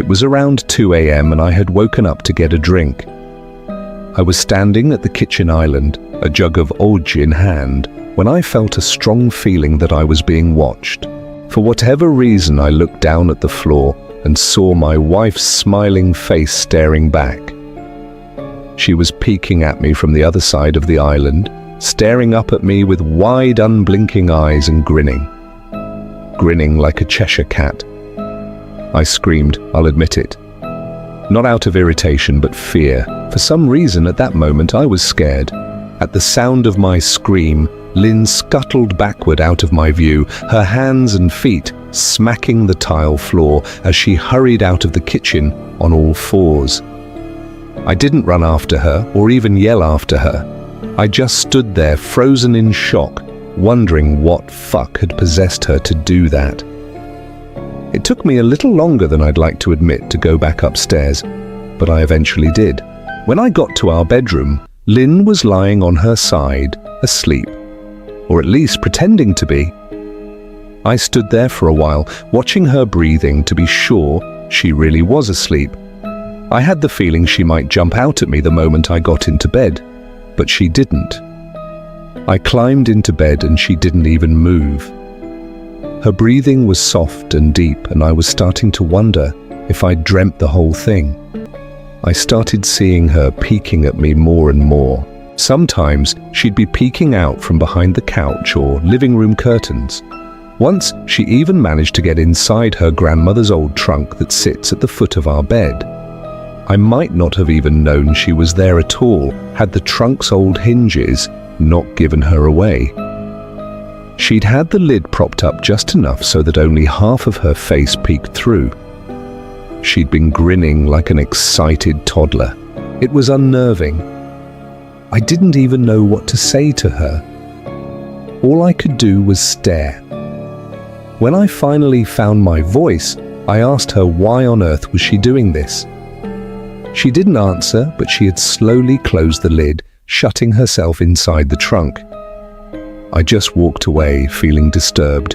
It was around 2 a.m. and I had woken up to get a drink. I was standing at the kitchen island, a jug of oj in hand, when I felt a strong feeling that I was being watched. For whatever reason, I looked down at the floor and saw my wife's smiling face staring back. She was peeking at me from the other side of the island, staring up at me with wide, unblinking eyes and grinning like a Cheshire cat. I screamed, I'll admit it. Not out of irritation, but fear. For some reason, at that moment, I was scared. At the sound of my scream, Lynn scuttled backward out of my view, her hands and feet smacking the tile floor as she hurried out of the kitchen on all fours. I didn't run after her or even yell after her. I just stood there frozen in shock, wondering what fuck had possessed her to do that. It took me a little longer than I'd like to admit to go back upstairs, but I eventually did. When I got to our bedroom, Lynn was lying on her side, asleep, or at least pretending to be. I stood there for a while, watching her breathing to be sure she really was asleep. I had the feeling she might jump out at me the moment I got into bed, but she didn't. I climbed into bed and she didn't even move. Her breathing was soft and deep, and I was starting to wonder if I'd dreamt the whole thing. I started seeing her peeking at me more and more. Sometimes she'd be peeking out from behind the couch or living room curtains. Once she even managed to get inside her grandmother's old trunk that sits at the foot of our bed. I might not have even known she was there at all had the trunk's old hinges not given her away. She'd had the lid propped up just enough so that only half of her face peeked through. She'd been grinning like an excited toddler. It was unnerving. I didn't even know what to say to her. All I could do was stare. When I finally found my voice, I asked her why on earth was she doing this. She didn't answer, but she had slowly closed the lid, shutting herself inside the trunk. I just walked away, feeling disturbed.